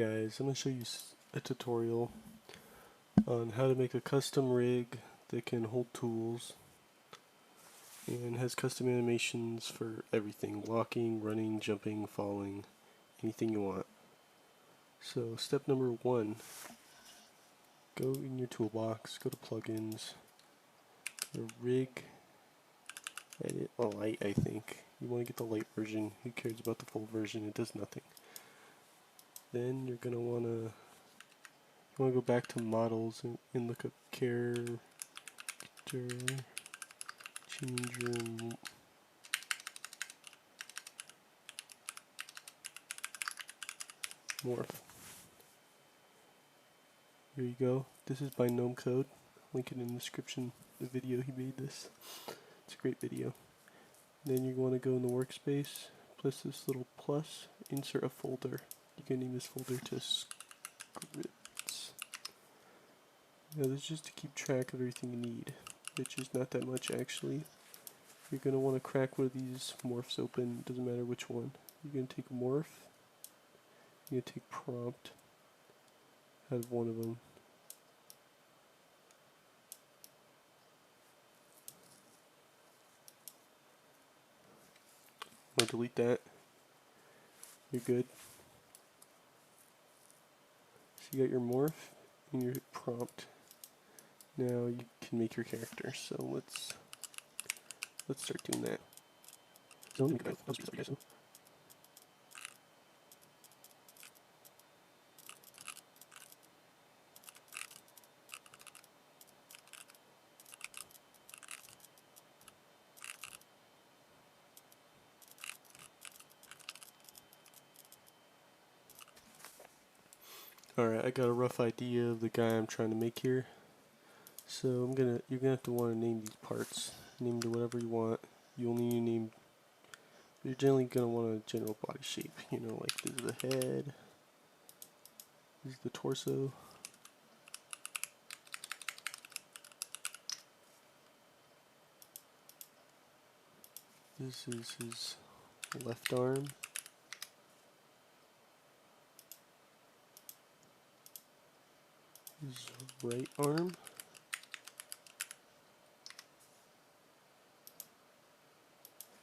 guys, I'm going to show you a tutorial on how to make a custom rig that can hold tools and has custom animations for everything: walking, running, jumping, falling, anything you want. So step number 1, go in your toolbox, go to plugins, go to rig, edit a light. I think you want to get the light version. Who cares about the full version? It does nothing. Then you're going to want to go back to models and look up character changer morph. Here you go. This is by Gnome Code. Link it in the description. The video he made this. It's a great video. Then you want to go in the workspace, press this little plus, insert a folder. You can name this folder to scripts. Now this is just to keep track of everything you need, which is not that much actually. You're going to want to crack one of these morphs open, doesn't matter which one. You're going to take morph, you're going to take prompt out of one of them. I'm going to delete that. You're good. So you got your morph and your prompt. Now you can make your character. So let's start doing that. Alright, I got a rough idea of the guy I'm trying to make here. So you're gonna have to want to name these parts. Name to whatever you want. You only need to name. You're generally gonna want a general body shape. You know, like this is the head. This is the torso. This is his left arm. His right arm.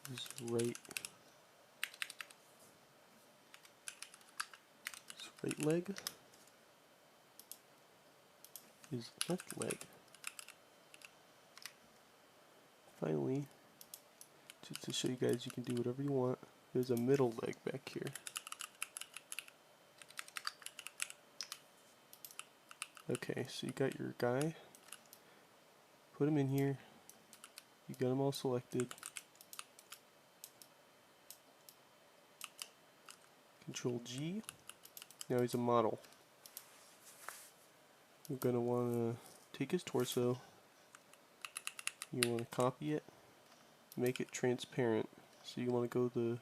His right leg. His left leg. Finally, just to show you guys you can do whatever you want, there's a middle leg back here. Okay, so you got your guy, put him in here, you got him all selected, Control G, now he's a model. You're going to want to take his torso, you want to copy it, make it transparent, so you want to go to the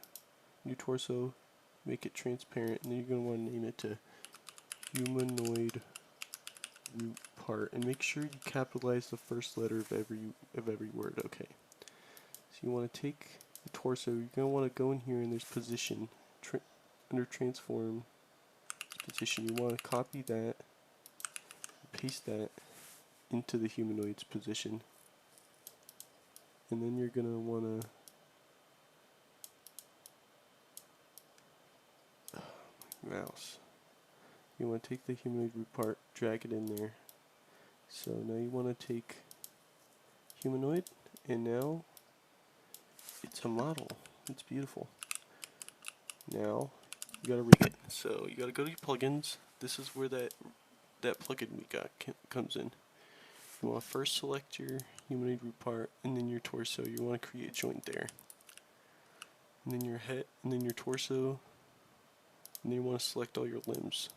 new torso, make it transparent, and then you're going to want to name it to humanoid root part, and make sure you capitalize the first letter of every word. Okay, so you want to take the torso, you're going to want to go in here and there's position, under transform position, you want to copy that, paste that into the humanoid's position, and then you're going to want to mouse. You want to take the humanoid root part, drag it in there. So now you want to take humanoid, and now it's a model. It's beautiful. Now you gotta rig it. So you gotta go to your plugins. This is where that plugin we got comes in. You want to first select your humanoid root part, and then your torso. You want to create a joint there, and then your head, and then your torso, and then you want to select all your limbs.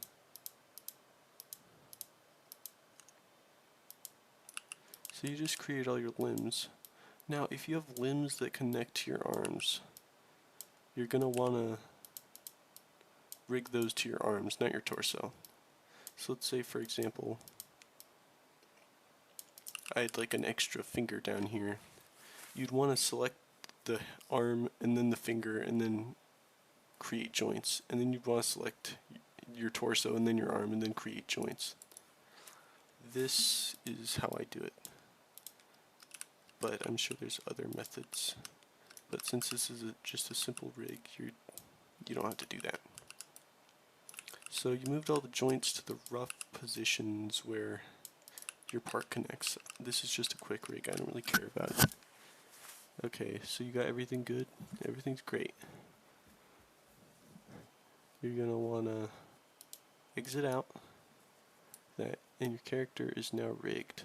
So you just create all your limbs. Now if you have limbs that connect to your arms, you're going to want to rig those to your arms, not your torso. So let's say, for example, I had like an extra finger down here. You'd want to select the arm and then the finger and then create joints, and then you'd want to select your torso and then your arm and then create joints. This is how I do it, but I'm sure there's other methods. But since this is just a simple rig, you don't have to do that. So you moved all the joints to the rough positions where your part connects. This is just a quick rig, I don't really care about it. Okay, so you got everything good? Everything's great. You're going to want to exit out that, and your character is now rigged.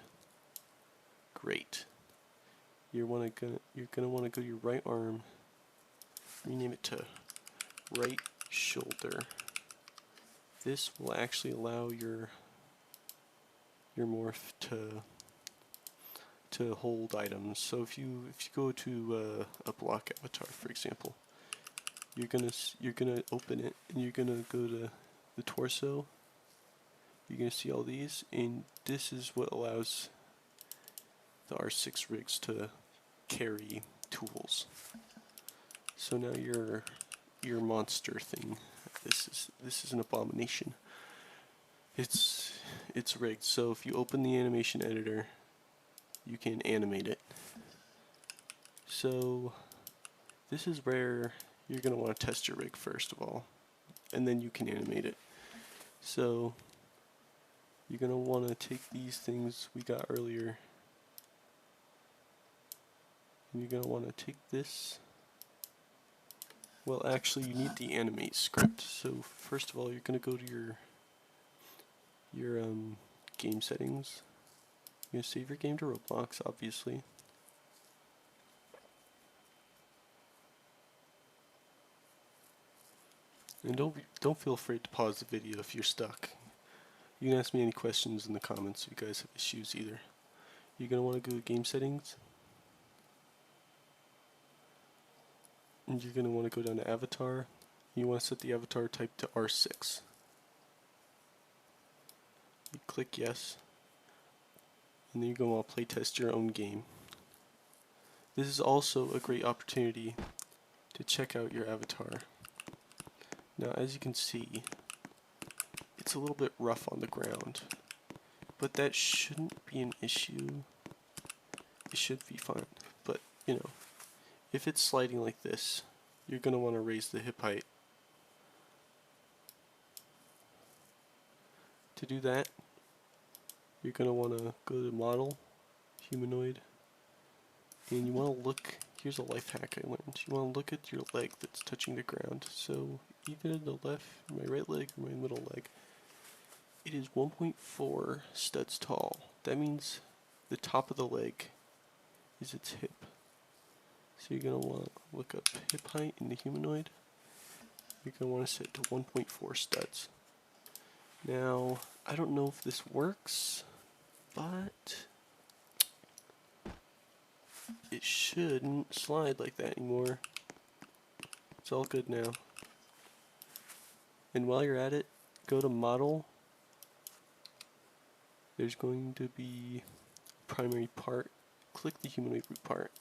Great. You're gonna want to go to your right arm, rename it to right shoulder. This will actually allow your morph to hold items. So if you go to a block avatar, for example, you're gonna open it and you're gonna go to the torso. You're gonna see all these, and this is what allows the R6 rigs to carry tools. So now your monster thing, this is an abomination. It's rigged. So if you open the animation editor, you can animate it. So this is where you're going to want to test your rig first of all, and then you can animate it. So you're going to want to take these things we got earlier, and you're going to want to take this. Well, actually, you need the animate script. So first of all, you're going to go to your game settings. You're going to save your game to Roblox, obviously. And don't feel afraid to pause the video if you're stuck. You can ask me any questions in the comments if you guys have issues either. You're going to want to go to game settings. And you're going to want to go down to avatar. You want to set the avatar type to R6. You click yes. And then you're going to want to play test your own game. This is also a great opportunity to check out your avatar. Now, as you can see, it's a little bit rough on the ground, but that shouldn't be an issue. It should be fine, but you know, if it's sliding like this, you're going to want to raise the hip height. To do that, you're going to want to go to model, humanoid, and you want to look, here's a life hack I learned, you want to look at your leg that's touching the ground. So either the left, my right leg, or my middle leg, it is 1.4 studs tall. That means the top of the leg is its hip. So you're going to want to look up hip height in the humanoid. You're going to want to set to 1.4 studs. Now, I don't know if this works, but it shouldn't slide like that anymore. It's all good now. And while you're at it, go to model. There's going to be primary part. Click the humanoid root part.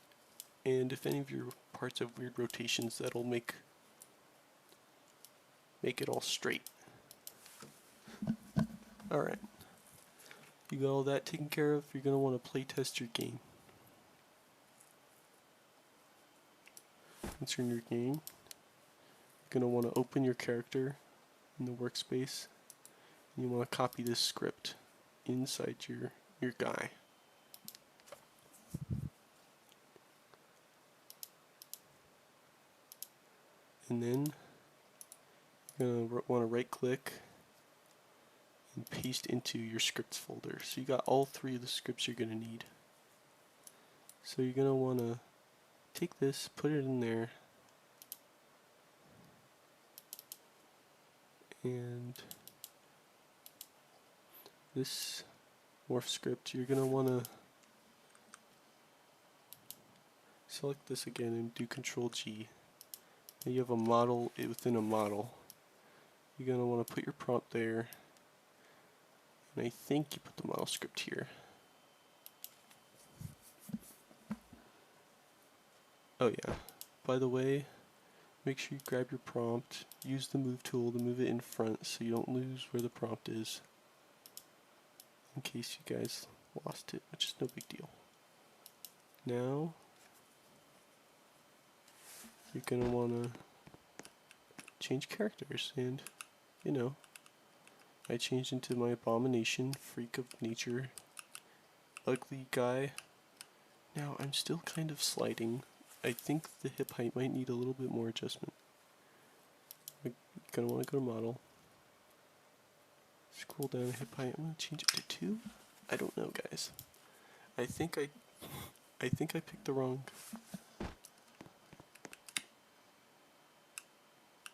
And if any of your parts have weird rotations, that'll make it all straight. Alright. You got all that taken care of, you're going to want to play test your game. Once you're in your game, you're going to want to open your character in the workspace. And you want to copy this script inside your guy. And then you're going to want to right click and paste into your scripts folder. So you got all three of the scripts you're going to need. So you're going to want to take this, put it in there, and this morph script, you're going to want to select this again and do Control G. And you have a model within a model. You're going to want to put your prompt there. And I think you put the model script here. Oh yeah, by the way, make sure you grab your prompt use the move tool to move it in front so you don't lose where the prompt is, in case you guys lost it, which is no big deal. Now you're gonna wanna change characters, and you know, I changed into my abomination, freak of nature, ugly guy. Now I'm still kind of sliding. I think the hip height might need a little bit more adjustment. You're gonna want to go to model, scroll down to hip height. I'm gonna change it to 2. I don't know, guys. I think I picked the wrong.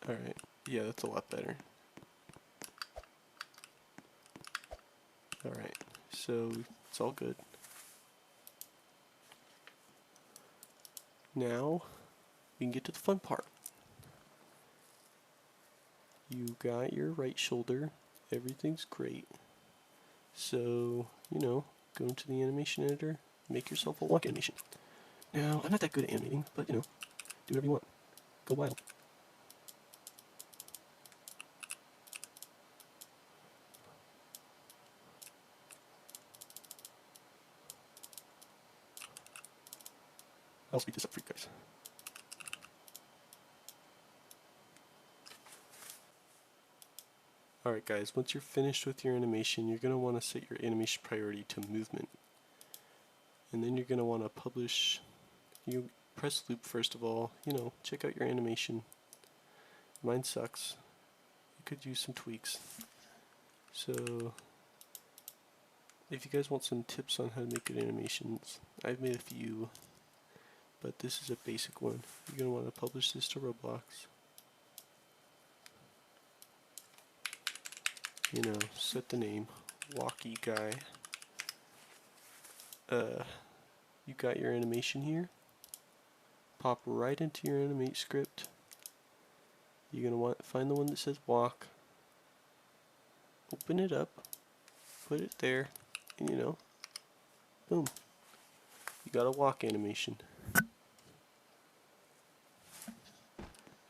Alright, yeah, that's a lot better. Alright, so it's all good. Now we can get to the fun part. You got your right shoulder, everything's great. So, you know, go into the animation editor, make yourself a walk animation. Now, I'm not that good at animating, but you know, do whatever you want. Go wild. I'll speed this up for you guys. Alright guys, once you're finished with your animation, you're going to want to set your animation priority to movement. And then you're going to want to publish. You press loop first of all, you know, check out your animation. Mine sucks. You could use some tweaks. So, if you guys want some tips on how to make good animations, I've made a few, but this is a basic one. You're going to want to publish this to Roblox. You know, set the name, walkie guy. You got your animation here. Pop right into your animate script. You're gonna want find the one that says walk. Open it up, put it there, and you know, boom. You got a walk animation.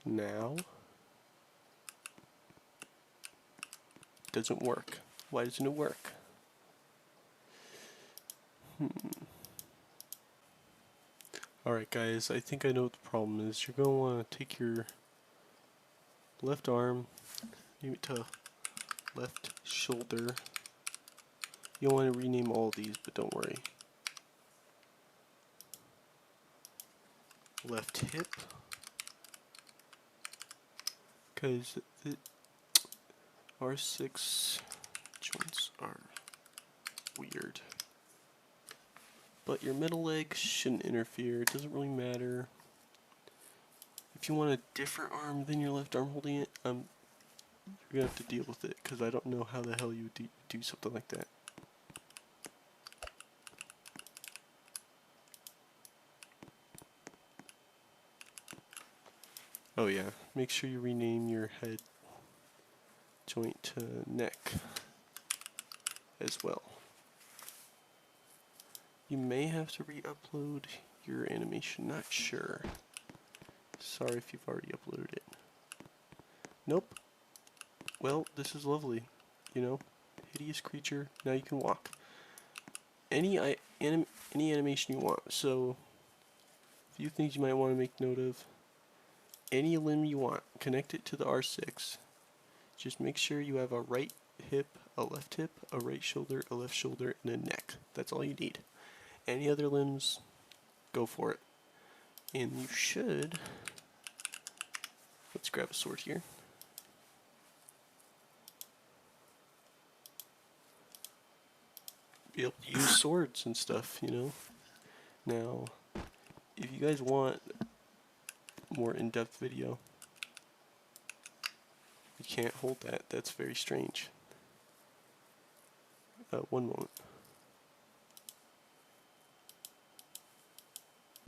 Now, it doesn't work. Why doesn't it work? Alright guys, I think I know what the problem is. You're going to want to take your left arm, name it to left shoulder. You'll want to rename all these, but don't worry. Left hip, because the R6 joints are weird. But your middle leg shouldn't interfere, it doesn't really matter. If you want a different arm than your left arm holding it, you're gonna have to deal with it, because I don't know how the hell you would do something like that. Oh yeah, make sure you rename your head joint to neck as well. You may have to re-upload your animation, not sure. Sorry if you've already uploaded it. Nope. Well, this is lovely. You know, hideous creature, now you can walk. Any animation you want. So, a few things you might want to make note of. Any limb you want, connect it to the R6. Just make sure you have a right hip, a left hip, a right shoulder, a left shoulder, and a neck. That's all you need. Any other limbs, go for it. And you should, let's grab a sword here. Be able to use swords and stuff, you know. Now, if you guys want more in-depth video, you can't hold that. That's very strange. One moment.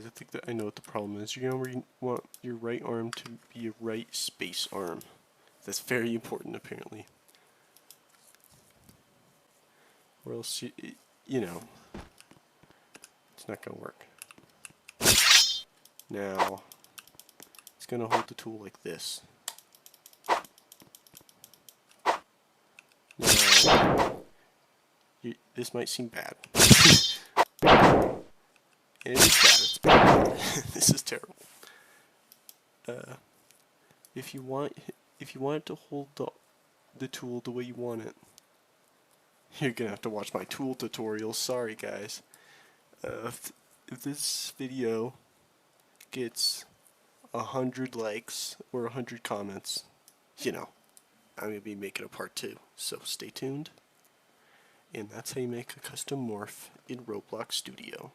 I think that I know what the problem is. You're going to want your right arm to be a right space arm. That's very important, apparently. Or else, you know, it's not going to work. Now, it's going to hold the tool like this. This might seem bad. And it is bad. It's bad. This is terrible. If you want it to hold the tool the way you want it, you're gonna have to watch my tool tutorial. Sorry, guys. If this video gets 100 likes or 100 comments, I'm gonna be making a part 2. So stay tuned. And that's how you make a custom morph in Roblox Studio.